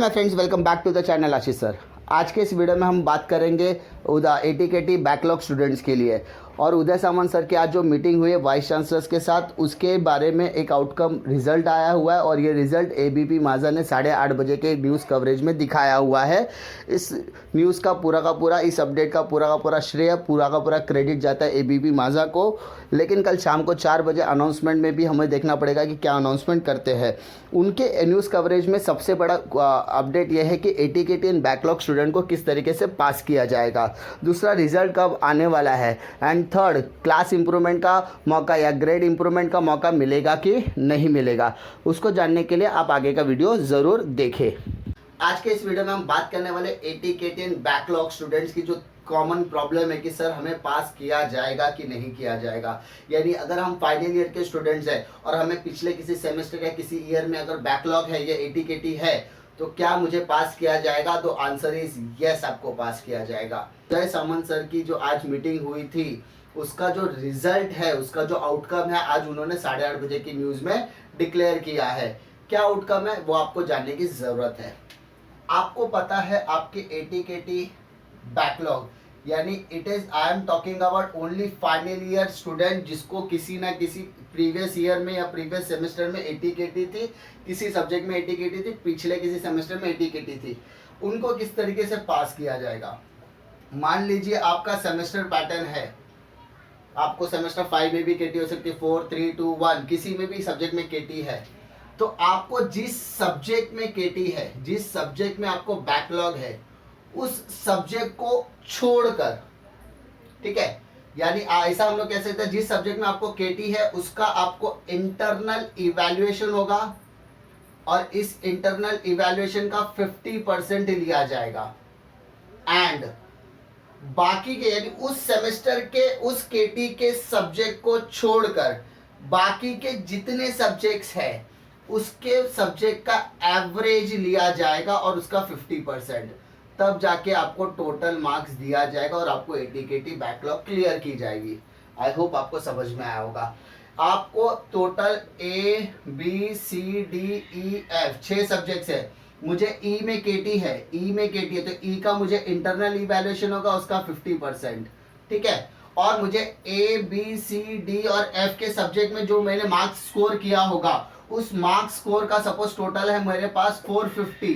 Hello my friends, welcome back to the channel Ashish sir. आज के इस वीडियो में हम बात करेंगे एटीकेटी बैकलॉग स्टूडेंट्स के लिए। और उदय सामंत सर की आज जो मीटिंग हुई है वाइस चांसलर्स के साथ, उसके बारे में एक आउटकम रिजल्ट आया हुआ है और ये रिज़ल्ट एबीपी माझा ने 8:30 बजे के न्यूज़ कवरेज में दिखाया हुआ है। इस न्यूज़ का पूरा इस अपडेट का पूरा श्रेय, पूरा क्रेडिट जाता है एबीपी माझा को। लेकिन कल शाम को 4 बजे अनाउंसमेंट में भी हमें देखना पड़ेगा कि क्या अनाउंसमेंट करते हैं। उनके न्यूज़ कवरेज में सबसे बड़ा अपडेट यह है कि एटीकेटी एंड बैकलॉग स्टूडेंट को किस तरीके से पास किया जाएगा। दूसरा, रिजल्ट कब आने वाला है। एंड थर्ड, क्लास इंप्रूवमेंट का मौका या ग्रेड इंप्रूवमेंट का मौका मिलेगा कि नहीं मिलेगा, उसको जानने के लिए आप आगे का वीडियो ज़रूर देखें। आज के इस वीडियो में हम बात करने वाले एटीकेटी एंड बैकलॉग स्टूडेंट्स की जो कॉमन प्रॉब्लम है कि सर हमें पास किया जाएगा कि नहीं किया जाएगा। यानी अगर हम फाइनल ईयर के स्टूडेंट्स हैं और हमें पिछले किसी सेमेस्टर या किसी ईयर में अगर बैकलॉग है या एटीकेटी है, तो क्या मुझे पास किया जाएगा? तो आंसर इज यस, आपको पास किया जाएगा। उदय सामंत सर की जो आज मीटिंग हुई थी, उसका जो रिजल्ट है, उसका जो आउटकम है, आज उन्होंने 8:30 बजे की न्यूज़ में डिक्लेयर किया है। क्या आउटकम है वो आपको जानने की ज़रूरत है। आपको पता है आपके एटीकेटी बैकलॉग, यानी it is I am talking about only final year student जिसको किसी ना किसी प्रीवियस ईयर में या प्रीवियस सेमेस्टर में एटीकेटी थी, किसी सब्जेक्ट में एटीकेटी थी, पिछले किसी सेमेस्टर में एटीकेटी थी, उनको किस तरीके से पास किया जाएगा। मान लीजिए आपका सेमेस्टर पैटर्न है, आपको सेमेस्टर 5 में भी केटी हो सकती है, 4, 3, 2, 1 किसी में भी सब्जेक्ट में केटी है, तो आपको जिस सब्जेक्ट में केटी है, जिस सब्जेक्ट में आपको बैकलॉग है, उस सब्जेक्ट को छोड़कर, ठीक है, यानी ऐसा हम लोग कह सकते हैं जिस सब्जेक्ट में आपको केटी है उसका आपको इंटरनल इवैल्यूएशन होगा और इस इंटरनल इवैल्यूएशन का 50% लिया जाएगा। एंड बाकी के यानी उस सेमेस्टर के उस केटी के सब्जेक्ट को छोड़कर बाकी के जितने सब्जेक्ट्स हैं उसके सब्जेक्ट का एवरेज लिया जाएगा और उसका 50%, तब जाके आपको टोटल मार्क्स दिया जाएगा और आपको एटीकेटी बैकलॉग क्लियर की जाएगी। आई होप आपको समझ में आया होगा। आपको total A B C D E F 6 subjects है। मुझे ई में केटी है, तो ई का मुझे इंटरनल इवैल्यूएशन होगा उसका 50%, ठीक है। और मुझे ए बी सी डी और एफ के सब्जेक्ट में जो मैंने मार्क्स स्कोर किया होगा, उस मार्क्स स्कोर का सपोज टोटल है मेरे पास 450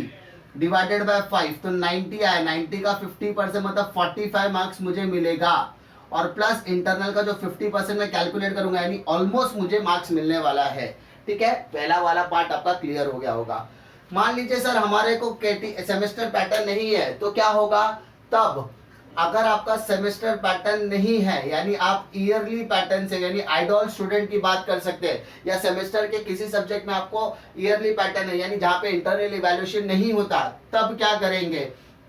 डिवाइडेड बाय 5, तो 90 आया। 90 का 50% मतलब 45 मार्क्स मुझे मिलेगा और प्लस इंटरनल का जो 50% मैं कैलकुलेट करूंगा, यानी ऑलमोस्ट मुझे मार्क्स मिलने वाला है, ठीक है। पहला वाला पार्ट आपका क्लियर हो गया होगा। मान लीजिए सर हमारे को सेमेस्टर पैटर्न नहीं है, तो क्या होगा तब? अगर आपका सेमेस्टर पैटर्न नहीं है, यानी आप ईयरली पैटर्न से, यानी आइडॉल स्टूडेंट की बात कर सकते हैं, या सेमेस्टर के किसी सब्जेक्ट में आपको ईयरली पैटर्न है यानी जहां पे इंटरनल इवैल्यूएशन नहीं होता, तब क्या करेंगे?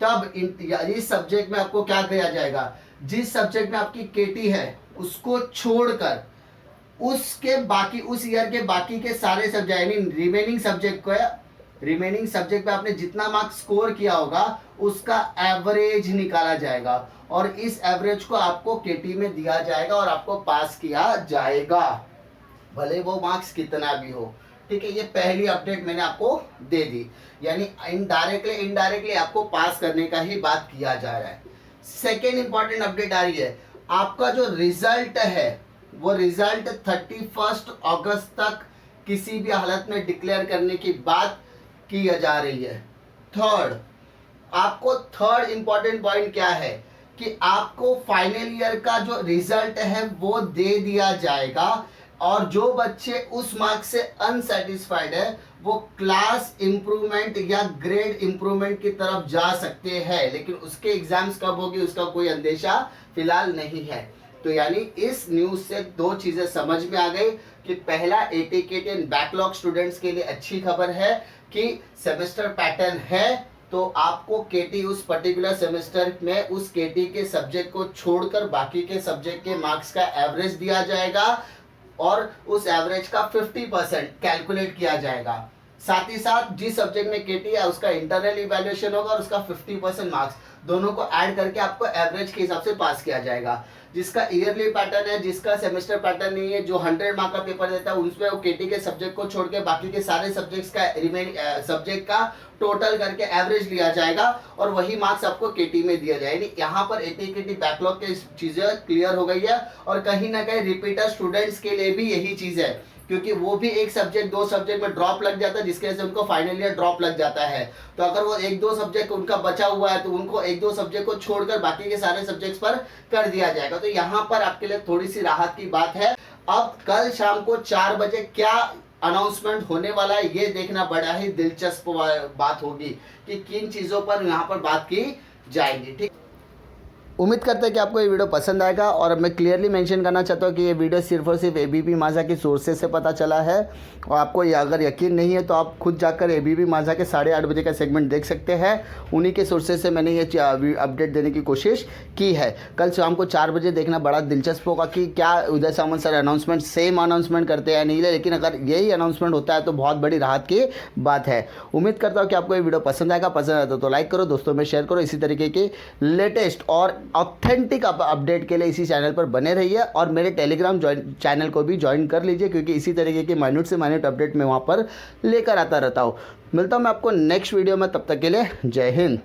तब इस सब्जेक्ट में आपको क्या किया जाएगा? जिस सब्जेक्ट में आपकी केटी है उसको छोड़कर उसके बाकी उस ईयर के बाकी के सारे सब्जेक्ट, यानी रिमेनिंग सब्जेक्ट पे आपने जितना मार्क्स स्कोर किया होगा उसका एवरेज निकाला जाएगा और इस एवरेज को आपको केटी में दिया जाएगा और आपको पास किया जाएगा, भले वो मार्क्स कितना भी हो, ठीक है। ये पहली अपडेट मैंने आपको दे दी, यानी इनडायरेक्टली आपको पास करने का ही बात किया जा रहा है। सेकेंड इंपॉर्टेंट अपडेट आ रही है, आपका जो रिजल्ट है वो रिजल्ट 31 अगस्त तक किसी भी हालत में डिक्लेयर करने की बात की जा रही है। थर्ड इंपॉर्टेंट पॉइंट क्या है कि आपको फाइनल ईयर का जो रिजल्ट है वो दे दिया जाएगा और जो बच्चे उस मार्क्स से अनसेटिस्फाइड है वो क्लास इंप्रूवमेंट या ग्रेड इंप्रूवमेंट की तरफ जा सकते हैं, लेकिन उसके एग्जाम्स कब होगी उसका कोई अंदेशा फिलहाल नहीं है। तो यानी इस न्यूज से 2 चीजें समझ में आ गई कि पहला, एटीकेटी एंड बैकलॉग स्टूडेंट्स के लिए अच्छी खबर है कि सेमेस्टर पैटर्न है तो आपको केटी उस पर्टिकुलर सेमेस्टर में उस केटी के सब्जेक्ट को छोड़कर बाकी के सब्जेक्ट के मार्क्स का एवरेज दिया जाएगा और उस एवरेज का 50% कैलकुलेट किया जाएगा। साथ ही साथ जिस सब्जेक्ट में केटी है उसका इंटरनल इवैल्यूएशन होगा और उसका 50% मार्क्स, दोनों को ऐड करके आपको एवरेज के हिसाब से पास किया जाएगा। जिसका ईयरली पैटर्न है, जिसका सेमेस्टर पैटर्न नहीं है, जो 100 मार्क का पेपर देता है उसमें वो केटी के सब्जेक्ट को छोड़ के बाकी के सारे सब्जेक्ट्स का सब्जेक्ट का टोटल करके एवरेज लिया जाएगा और वही मार्क्स आपको केटी में दिया जाएगा। यानी यहाँ पर एटी केटी बैकलॉग की चीज़ें क्लियर हो गई है और कहीं ना कहीं रिपीटर स्टूडेंट्स के लिए भी यही चीज़ है, क्योंकि वो भी एक सब्जेक्ट 2 सब्जेक्ट में ड्रॉप लग जाता है, जिसके वजह से उनको फाइनल ईयर ड्रॉप लग जाता है। तो अगर वो 1-2 सब्जेक्ट उनका बचा हुआ है तो उनको 1-2 सब्जेक्ट को छोड़कर बाकी के सारे सब्जेक्ट्स पर कर दिया जाएगा। तो यहाँ पर आपके लिए थोड़ी सी राहत की बात है। अब कल शाम को 4 बजे क्या अनाउंसमेंट होने वाला है ये देखना बड़ा ही दिलचस्प बात होगी कि किन चीज़ों पर यहाँ पर बात की जाएगी। ठीक, उम्मीद करते हैं कि आपको ये वीडियो पसंद आएगा और मैं क्लियरली मेंशन करना चाहता हूँ कि ये वीडियो सिर्फ और सिर्फ एबीपी माज़ा की सोर्सेज से पता चला है और आपको ये अगर यकीन नहीं है तो आप खुद जाकर एबीपी माज़ा के 8:30 बजे का सेगमेंट देख सकते हैं। उन्हीं के सोर्सेज से मैंने ये अपडेट देने की कोशिश की है। कल शाम को 4 बजे देखना बड़ा दिलचस्प होगा कि क्या Uday Samant sir announcement same announcement करते हैं नहीं, लेकिन अगर यही अनाउंसमेंट होता है तो बहुत बड़ी राहत की बात है। उम्मीद करता हूँ कि आपको ये वीडियो पसंद आएगा। पसंद आया तो लाइक करो, दोस्तों में शेयर करो। इसी तरीके के लेटेस्ट और ऑथेंटिक अपडेट के लिए इसी चैनल पर बने रहिए और मेरे टेलीग्राम चैनल को भी ज्वाइन कर लीजिए, क्योंकि इसी तरीके के माइन्यूट से माइन्यूट अपडेट मैं वहाँ पर लेकर आता रहता हूँ। मिलता हूँ मैं आपको नेक्स्ट वीडियो में, तब तक के लिए जय हिंद।